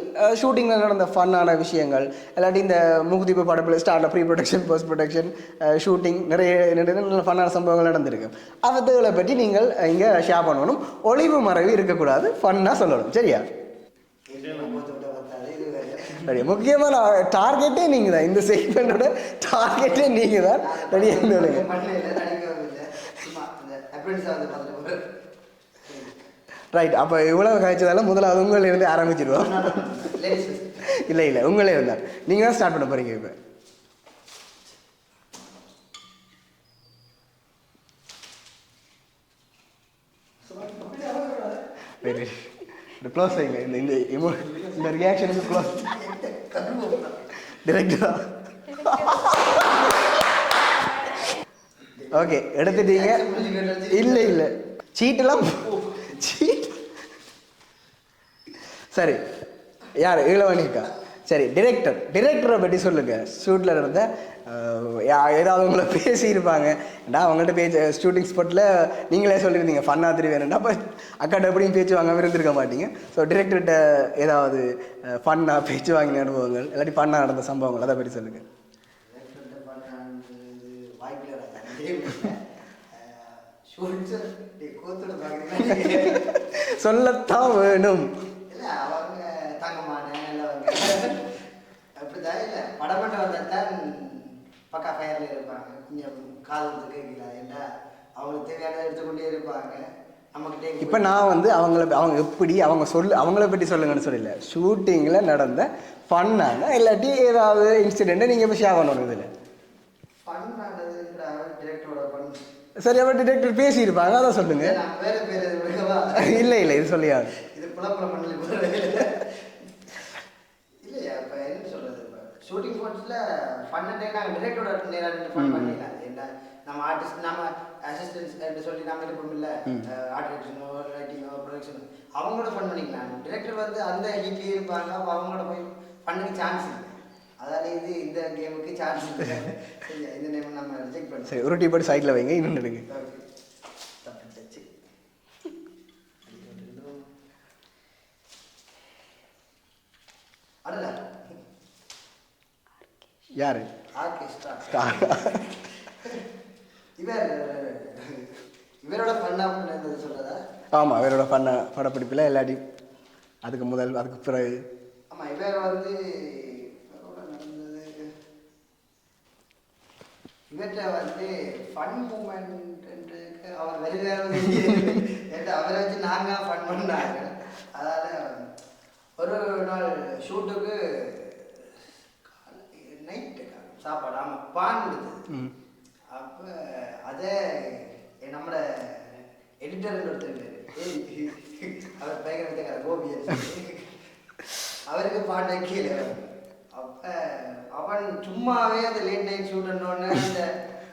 ஷூட்டிங்கில் நடந்த ஃபன்னான விஷயங்கள், இல்லாட்டி இந்த முகுதிப்பு படப்பில் ஸ்டார்டில் pre production, post production, shooting, நிறைய நல்ல ஃபன்னான சம்பவங்கள் நடந்திருக்கு. அவங்களை பற்றி நீங்கள் இங்கே ஷேர் பண்ணணும். ஒளிவு மறைவு இருக்கக்கூடாது, ஃபன்னாக சொல்லணும். சரியா? முக்கியமான டார்கெட்டே நீங்கள் தான், இந்த செக்மெண்டோட டார்கெட்டே நீங்கள் தான். ரெடியாக இருந்தோங்க. ரைட். அப்போ இவ்வளோ காய்ச்சதால முதல்ல உங்களே இருந்து ஆரம்பிச்சிடுவோம். இல்லை உங்களே இருந்தால் நீங்கள் தான் ஸ்டார்ட் பண்ண போகிறீங்க. இப்போ வெரி க்ளோஸ் ஆகிங்க. இந்த ரியாக்ஷனுக்கு க்ளோஸ் டிரெக்டரா. ஓகே, எடுத்துட்டீங்க. இல்லை சீட்டெல்லாம் சரி, யார் ஈழவணிக்கா? சரி, டிரெக்டரை பற்றி சொல்லுங்கள். ஷூட்டில் இருந்த ஏதாவது உங்களை பேசியிருப்பாங்க, அவங்கள்ட்ட பேச்சு ஷூட்டிங் ஸ்பாட்டில் நீங்களே சொல்லியிருந்தீங்க ஃபன்னாக திரி வேணும்னா, அப்போ அக்காட்ட எப்படியும் பேச்சு வாங்காமல் இருந்திருக்க மாட்டீங்க. ஸோ டிரெக்டர்கிட்ட ஏதாவது ஃபன்னாக பேச்சு வாங்கின அனுபவங்கள் இல்லாட்டி ஃபன்னாக நடந்த சம்பவங்கள் அதை பற்றி சொல்லுங்கள். சொல்லத்தான் வேணும். இல்லை அவங்க தங்கமான நல்லவங்க அப்படிதான். இல்லை படம் மட்டும் வந்தால் பக்கா ஃபயரில் இருப்பாங்க. கொஞ்சம் காலத்துக்கு இல்லை ஏன்னா அவங்களுக்கு தேவையானதை எடுத்துக்கொண்டே இருப்பாங்க. நம்மக்கிட்டே இப்போ நான் வந்து அவங்க எப்படி அவங்கள பற்றி சொல்லுங்கன்னு சொல்லல, ஷூட்டிங்கில் நடந்த ஃபன்னான இல்லாட்டி ஏதாவது இன்சிடெண்ட்டை நீங்கள் இப்போ ஷேர் பண்ணணும். இதில் ஃபன்னானது டிரெக்டரோட ஃபன். சரி, அவர் டிரெக்டர் பேசியிருப்பாங்க, அதை சொல்லுங்க. வேறு பேர் இல்லை இது சொல்லியாது. இது புலப்படம் பண்ணி இல்லையா? இப்போ என்ன சொல்கிறது, இப்போ ஷூட்டிங் ஸ்பாட்ஸில் ஃபன்னு நாங்கள் டிரெக்டரோட நேராக ஃபன் பண்ணிடலாம். என்ன நம்ம ஆர்டிஸ்ட் நம்ம அசிஸ்டன்ஸ் சொல்லி நம்ம இருப்போம் இல்லை, ஆர்ட் டைரக்ஷனோ ரைட்டிங்கோ ப்ரொடக்ஷனோ அவங்களோட ஃபன் பண்ணிக்கலாம். டிரெக்டர் வந்து அந்த ஹீட்லேயே இருப்பாங்க. அப்போ அவங்களோட போய் ஃபன்னுக்கு சான்ஸ் இல்லை. அதாவது இந்த கேமுக்கு சான்ஸ் இல்லை. இந்த நேம் நம்ம ரிஜெக்ட் பண்ணி சரி, ஒரு டீ போட்டு சைடில் வைங்க, இன்னும் எடுங்க. யாரு? இவரோட பண்ண சொல்றதா? ஆமாம், இவரோட பண்ண படப்பிடிப்பில் எல்லாட்டி அதுக்கு பிறகு. ஆமாம், இவர் வந்து நடந்தது இவர்கிட்ட வந்து ஃபன் மூமெண்ட் அவர் வேறு அவரை வச்சு நாங்கள் ஃபன் பண்ணாங்க. அதாவது ஒரு நாள் ஷூட்டுக்கு நைட்டு சாப்பாடு ஆமாம் பான் கொடுத்தது. அப்போ அதை நம்மளோட எடிட்டர் ஒருத்தர் அவர் பயங்கர கோபியர் அவருக்கு பாட்டு கீழே. அப்போ அவன் சும்மாவே அந்த லேட் நைட் ஷூட்டுன்னொன்னே அந்த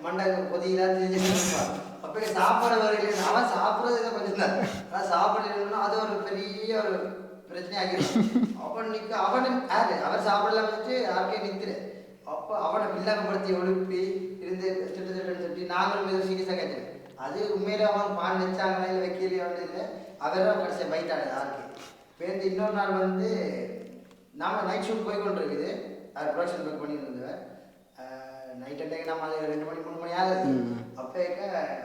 மண்டை பொதியெல்லாம் தெரிஞ்சுருப்பான். அப்போ சாப்பாடு வரையில அவன் சாப்பிட்றது கொஞ்சம் தான், ஆனால் சாப்பிடணும்னா அது ஒரு பெரிய ஒரு பிரச்சனையாகிடும். அவன் யாரு அவர் சாப்பிடலாம் வச்சுட்டு யாருக்கே நிற்கிற. அப்போ அவனை வில்லங்கப்படுத்தி ஒழுப்பி இருந்து திட்டு திட்டி நாங்களும் மீது சீரியஸாக கேட்டேன். அது உண்மையில அவன் பான் வச்சாங்களா இல்லை வைக்கலையோ இல்லை, அவரும் கடைசியாக பைத்தாடு யாருக்கு பேருந்து. இன்னொரு நாள் வந்து நாம் நைட் ஷூட் போய் கொண்டு இருக்குது, அவர் ப்ரொடக்ஷன் ஒர்க் பண்ணியிருந்தவர். நைட் டைம் நம்ம அது 2 மணி 3 மணி ஆகுது. அப்போ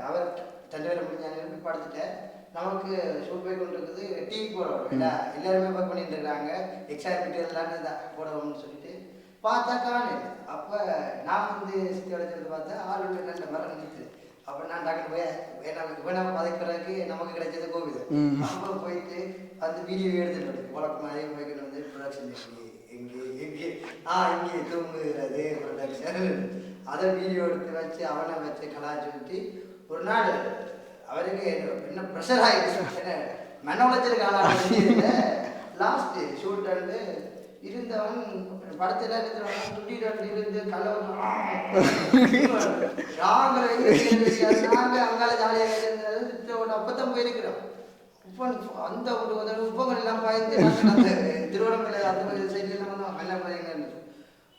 அவர் 2 வேலை முடிஞ்சாங்க படுத்துட்டேன். நமக்கு ஷூட் போய் கொண்டு இருக்குது, டிவி போடுறோம் இல்லை எல்லாருமே ஒர்க் பண்ணிட்டு இருக்காங்க. எக்ஸாம்பிள் எல்லாம் போடுவோம்னு சொல்லிட்டு பார்த்தா காணும். அப்போ நான் வந்து சுற்றி வளைச்சிருந்து பார்த்தா ஆள் விட்டு நல்ல மரம் நிற்குது. அப்போ நான் டாக்டர் போய் வேணாம் பதைக்கிறதுக்கு நமக்கு கிடைச்சது கோவிது. அப்போ போயிட்டு அந்த வீடியோ எடுத்துட்டு வழக்கம் அதே போய்கிட்டு வந்து ப்ரொடக்ஷன் எங்கே இங்கே தூங்குகிறது ப்ரொடக்ஷன் அதை வீடியோ எடுத்து வச்சு அவனை வச்சு கலாச்சி ஊற்றி ஒரு நாள் அவருக்கு என்ன ப்ரெஷர் ஆகிடுச்சு. மன உளைச்சலுக்கு ஆளாக லாஸ்ட்டு ஷூட் வந்து இருந்தவன் படத்தில் இருந்து கலவன் அங்கால ஜாலியாக இருந்தது. அப்பத்தான் போயிருக்கிறோம். அந்த உப்பங்கள் எல்லாம் பாய்ந்து திருவண்ணாமலை அந்த சைட்லாம் வந்து எல்லாம் பாருங்க.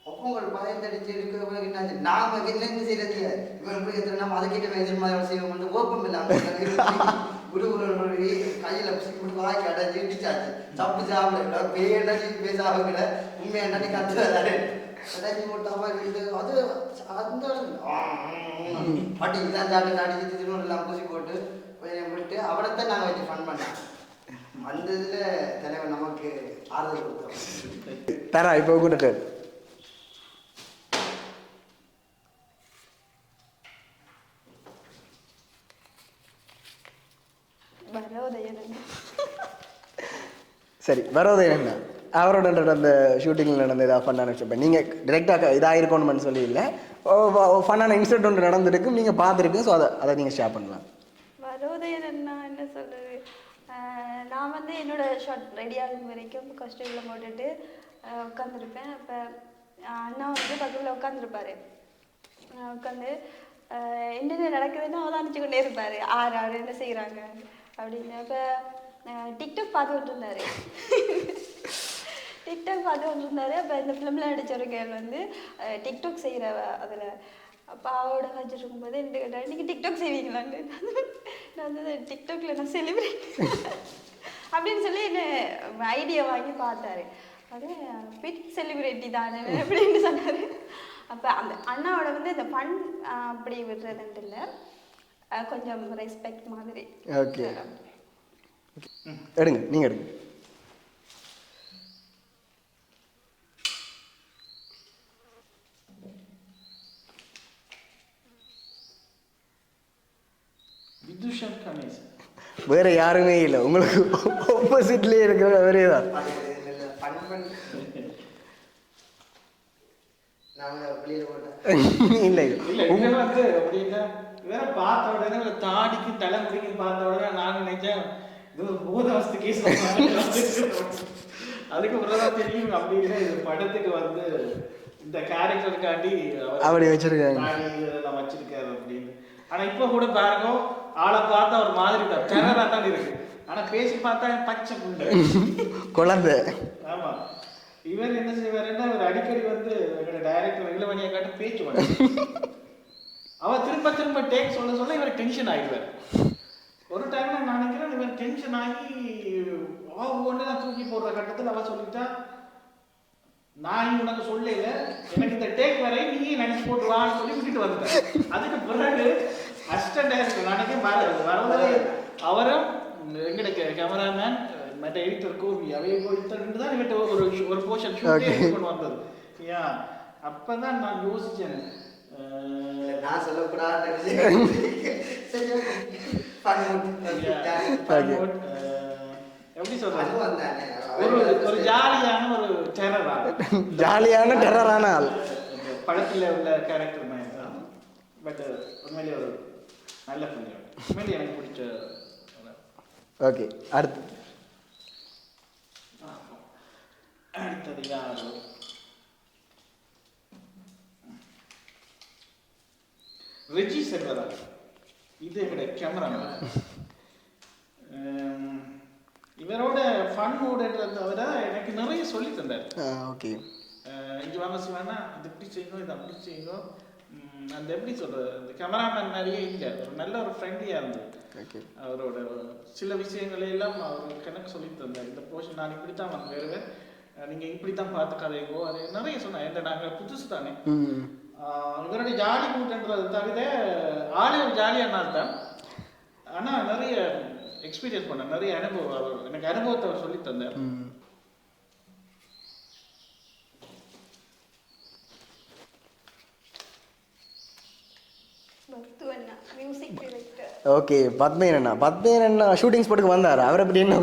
ஒப்பங்கள் பயந்தடிச்சு இருக்க நாம என்ன செய்யறது இவன் போய் நம்ம அதை கிட்ட எதிர்மாதிரி செய்வோம் வந்து ஓப்பம் இல்லாம குடுகுரு கையில வாக்கி அடைஞ்சு இடிச்சாச்சு. தப்பு சாப்பிட பேசி பேசாம உண்மையாண்டி கத்துறாரு அடைஞ்சி போட்டாம இருக்குது. அது அந்த பாட்டி தான் சாப்பிட்டு அடிச்சு திருவண்ணூர் எல்லாம் பூசி போட்டு விட்டு அவரைத்தான் நாங்கள் வச்சு ஃபன் பண்ணோம். அந்த இதில் தலைவர் நமக்கு ஆறுதல் கொடுத்தோம். தரா இப்போ கூட்டு சரி, வரோதயன் அவரோட அந்த ஷூட்டிங்கில் நடந்த ஏதாவது ஃபன்னான விஷயம் நீங்கள் டிரெக்டாக இதாக இருக்கணும்னு சொல்லி இல்லை, ஃபன்னான இன்சிடென்ட் ஒன்று நடந்திருக்கு, நீங்கள் பார்த்துருக்கு. ஸோ அதை நீங்கள் ஷேர் பண்ணலாம். வரோதயன் என்ன சொல்கிறது, நான் வந்து என்னோட ஷார்ட் ரெடி ஆகும் வரைக்கும் கஸ்டடியில் போட்டுட்டு உட்காந்துருப்பேன். அப்போ அண்ணா வந்து பக்கத்தில் உட்காந்துருப்பாரு. உட்காந்து என்னென்ன நடக்குதுன்னு அவதானிச்சு கொண்டே இருப்பார். ஆறு என்ன செய்கிறாங்க அப்படின்னு. அப்போ டிக்டாக் பார்த்துட்டு இருந்தாரு. டிக்டாக் பார்த்துட்டு இருந்தாரு. அப்போ இந்த ஃபிலிமில் நடிச்ச ஒரு கேர்ள் வந்து டிக்டாக் செய்கிறவ அதில். அப்போ அவரோட கழிச்சிட்டு இருக்கும்போது என்கிட்ட கேட்டார், நீங்கள் டிக்டாக் செய்வீங்களான்னு. நான் வந்து டிக்டாக்ல நான் செலிப்ரேட் அப்படின்னு சொல்லி என்ன ஐடியா வாங்கி பார்த்தாரு. அது பெரிய செலிப்ரிட்டி தானே அப்படின்னு சொன்னார். அப்போ அந்த அண்ணாவோட வந்து இந்த ஃபன் அப்படி விடுறதுன்ட்டு இல்லை, கொஞ்சம் ரெஸ்பெக்ட் மாதிரி. ஓகே, எடுங்க, நீங்கள் எடுங்க. விதுஷன் கணேசன். வேற யாருமே இல்லை, உங்களுக்கு ஆப்போசிட்லேயே இருக்கிற அவரே தான். இல்லை இல்லை வந்து அப்படின்னா வேற பார்த்த உடனே தாடிக்கு தலைமுடிக்கு பார்த்த உடனே நான் நினைச்சேன் இது ஒரு போதாஸ்து கேஸ். அதுக்கு தான் தெரியும் அப்படின்னா இது படத்துக்கு வந்து இந்த கேரக்டருக்காண்டி அப்படி வச்சிருக்காங்க, இதெல்லாம் வச்சிருக்காரு அப்படின்னு. ஆனா இப்ப கூட பாருங்க, ஆளை பார்த்தா ஒரு மாதிரி டெரரா தான் இருக்கு. ஆனா பேசி பார்த்தா பச்சை புண்டை குழந்தை. ஆமா, இவர் என்ன செய்வாருன்னா இவர் அடிக்கடி வந்து எங்களோட டைரக்டர் இளவணியை காட்ட பேச்சு பண்ண அவர் திரும்ப திரும்ப டேக் சொல்ல சொல்ல இவர் டென்ஷன் ஆகிடுவார். ஒரு டைம்ல நான் நினைக்கிறேன் இவர் டென்ஷன் ஆகி ஒன்று நான் தூக்கி போடுற கட்டத்தில் அவ சொல்லிட்டா, நான் உனக்கு சொல்லல, எனக்கு இந்த டேக் வரை நீயே நினைச்சு போட்டு வான்னு சொல்லி விட்டுட்டு வந்துட்டேன். அதுக்கு பிறகு அசிஸ்டன்ட் டைரக்டர் நினைக்க வரது அவரும் எங்களுக்கு கேமராமேன் மற்ற எடிட்டர் கோபி அவைய போயிட்டு தான் எங்கிட்ட ஒரு போர்ஷன் ஷூட் கொண்டு வந்தது. ஏன் அப்பதான் நான் யோசிச்சேன், நான் சொல்லக்கூடாது எப்படி சொல்றது, ஒரு ஜாலியான ஒரு டெரரா, ஜாலியான டெரரான ஆள் படத்துல உள்ள கேரக்டர் மாதிரி தான். பட் உண்மையிலே ஒரு நல்ல புண்ணியம், உண்மையிலே எனக்கு பிடிச்ச. ஓகே, அடுத்து அடுத்தது யாரு? ரெஜி செல்வராஜ். இது எங்களுடைய கேமராமேன். இவரோட ஃபன் மூடுன்றதை தவிர எனக்கு நிறைய சொல்லி தந்தார். ஓகே, இங்கே வாங்க சிவானா, இது எப்படி செய்யணும், இது அப்படி செய்யணும். அந்த எப்படி சொல்றது, அந்த கேமராமேன் மாதிரியே இல்லை, ஒரு நல்ல ஒரு ஃப்ரெண்ட்லியாக இருந்தது. அவரோட சில விஷயங்களை எல்லாம் அவர் கணக்கு சொல்லி தந்தார். இந்த போர்ஷன் நான் இப்படி தான் வந்து வேறு நீங்கள் இப்படி தான் பார்த்து கதைங்கோ, அது நிறைய சொன்னேன். எந்த நாங்கள் புதுசு தானே. இவருடைய ஜாலி மூட்டுன்றதை தவிர ஆளே ஒரு ஜாலியான ஆள் தான். ஆனால் நிறைய எக்ஸ்பீரியன்ஸ் பண்ண நிறைய அனுபவம், அவர் எனக்கு அனுபவத்தை அவர் சொல்லி தந்தார். ஓகே, பத்மேன் அண்ணா ஷூட்டிங் ஸ்பாட்டுக்கு வந்தார். அவரை பற்றி என்ன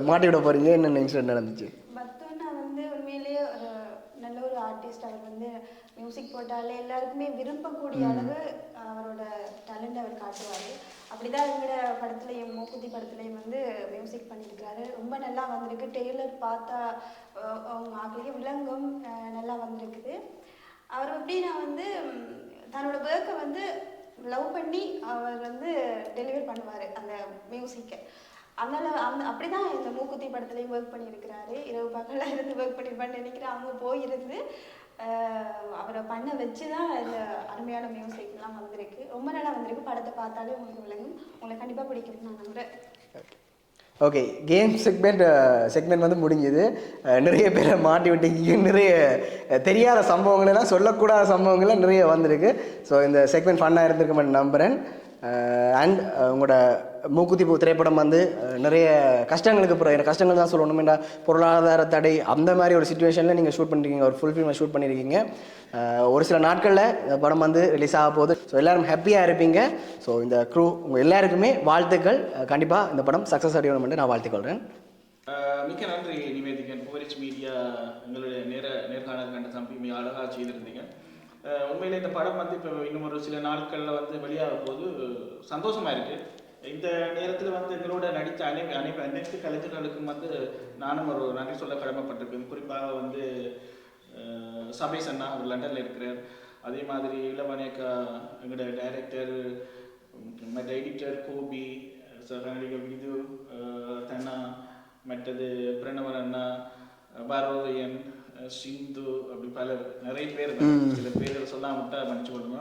மாட்டி விட போறீங்க, என்ன இன்சிடென்ட் நடந்துச்சு? பத்மண்ணா வந்து உண்மையிலேயே ஒரு நல்ல ஒரு ஆர்டிஸ்ட். அவர் வந்து மியூசிக் போட்டாலே எல்லாருக்குமே விரும்பக்கூடிய அளவு அவரோட டேலண்ட் அவர் காட்டுவார். அப்படிதான் எங்களோட படத்துலையும் மூக்குத்தி படத்துலையும் வந்து மியூசிக் பண்ணியிருக்காரு. ரொம்ப நல்லா வந்திருக்கு. டெய்லர் பார்த்தா அவங்க ஆக்களுக்கு விலங்கும் நல்லா வந்திருக்குது. அவர் எப்படின்னா வந்து தன்னோட ஒர்க்கை வந்து லவ் பண்ணி அவர் வந்து டெலிவர் பண்ணுவார் அந்த மியூசிக்கை. அதனால் அப்படி தான் இந்த மூக்குத்தி படத்துலையும் ஒர்க் பண்ணியிருக்கிறாரு. இரவு பகலாக இருந்து ஒர்க் பண்ணியிருப்பான்னு நினைக்கிறேன். அவங்க போயிருந்து அவரை பண்ண வச்சு தான் இந்த அருமையான மியூசிக்லாம் வந்திருக்கு. ரொம்ப நல்லா வந்திருக்கு. படத்தை பார்த்தாலே உங்களுக்கு விளங்கும். உங்களை கண்டிப்பாக பிடிக்கும்னு நான் நம்புகிறேன். ஓகே, கேம் செக்மெண்ட் வந்து முடிஞ்சுது. நிறைய பேரை மாட்டி விட்டீங்க. நிறைய தெரியாத சம்பவங்கள்லாம், சொல்லக்கூடாத சம்பவங்கள்லாம் நிறைய வந்திருக்கு. ஸோ இந்த செக்மெண்ட் ஃபன்னாக இருந்திருக்குமென்னு நம்புகிறேன். அண்ட் உங்களோட மூக்குத்தி பூ திரைப்படம் வந்து நிறைய கஷ்டங்களுக்கு பிறகு, கஷ்டங்கள் தான் சொல்லணுமெண்டா, பொருளாதார தடை அந்த மாதிரி ஒரு சுச்சுவேஷனில் நீங்கள் ஷூட் பண்ணியிருக்கீங்க, ஒரு ஃபுல் ஃபில்மை ஷூட் பண்ணியிருக்கீங்க. ஒரு சில நாட்களில் இந்த படம் வந்து ரிலீஸ் ஆக போகுது. ஸோ எல்லோரும் ஹாப்பியாக இருப்பீங்க. ஸோ இந்த க்ரூ உங்கள் எல்லாருக்குமே வாழ்த்துக்கள். கண்டிப்பாக இந்த படம் சக்ஸஸ் அடையணும்னு நான் வாழ்த்துக்கொள்கிறேன். மிக்க நன்றி நிவேதிகன். புவரிச் மீடியா எங்களுடைய நேர்காணல் கண்ட தம்பி அழகாக செய்திருந்தீங்க. உண்மையிலே இந்த படம் வந்து இப்போ இன்னும் ஒரு சில நாட்களில் வந்து வெளியாக போது சந்தோஷமாக இருக்குது. இந்த நேரத்தில் வந்து எங்களோட நடித்த அனைத்து கலைஞர்களுக்கும் வந்து நானும் ஒரு நன்றி சொல்ல கடமைப்பட்டிருக்கேன். குறிப்பாக வந்து சபேஷ் அண்ணா, அவர் லண்டனில் இருக்கிறார். அதே மாதிரி இளவணியக்கா, எங்களோட டைரக்டர், மற்ற எடிட்டர் கோபி, நடிகர் விது தன்னா, மற்றது பிரணவன் அண்ணா, பாரதியன், சிந்து, அப்படி நிறைய பேர், சில பேர் சொல்லாம விட்டா மன்னிச்சு கொள்ளுங்க.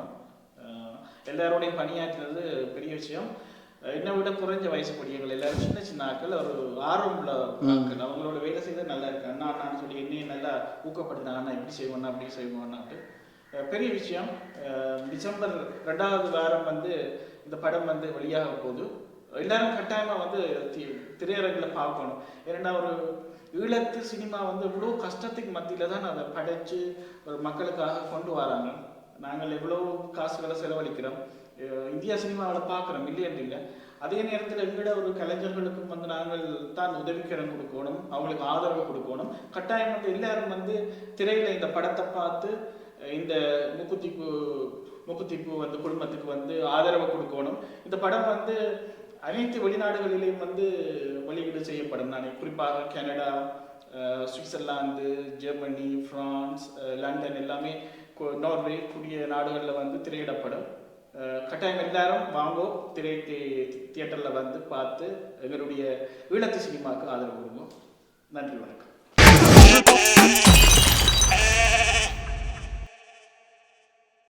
எல்லாரோடையும் பணியாற்றினது பெரிய விஷயம். என்னை விட குறைஞ்ச வயசு படியங்கள் எல்லாரும் சின்ன சின்ன ஆட்கள், ஒரு ஆர்வம் உள்ள ஆட்கள். அவங்களோட வேலை செய்த நல்லா இருக்கு, அண்ணா அண்ணான்னு சொல்லி என்னையும் நல்லா ஊக்கப்படுத்தினாங்க. அண்ணா இப்படி செய்வோம்னா அப்படி செய்வோம்னாட்டு பெரிய விஷயம். டிசம்பர் 2வது வாரம் இந்த படம் வெளியாக போகுது. எல்லாரும் கட்டாயமா திரையரங்கில் பார்க்கணும். ஏன்னா ஒரு ஈழத்து சினிமா இவ்வளோ கஷ்டத்துக்கு மத்தியில தான் அதை படைச்சு ஒரு மக்களுக்காக கொண்டு வராங்க. நாங்கள் எவ்வளோ காசுகளை செலவழிக்கிறோம், இந்தியா சினிமாவில் பார்க்குறோம், மில்லியன் இல்லை. அதே நேரத்தில் எங்களோட ஒரு கலைஞர்களுக்கும் நாங்கள் தான் உதவிக்கரம் கொடுக்கணும், அவங்களுக்கு ஆதரவு கொடுக்கணும். கட்டாயம் எல்லாரும் திரையில இந்த படத்தை பார்த்து இந்த மூக்குத்திப்பு குடும்பத்துக்கு ஆதரவு கொடுக்கணும். இந்த படம் அனைத்து வெளிநாடுகளிலேயும் வெளியீடு செய்யப்படும். நான் குறிப்பாக Canada, Switzerland, Germany, France, London, எல்லாமே நார்வே கூடிய நாடுகளில் திரையிடப்படும். கட்டாயம் எல்லாரும் வாங்கோ, தியேட்டரில் பார்த்து எங்களுடைய ஈழத்து சினிமாவுக்கு ஆதரவு கொடுங்க. நன்றி, வணக்கம்.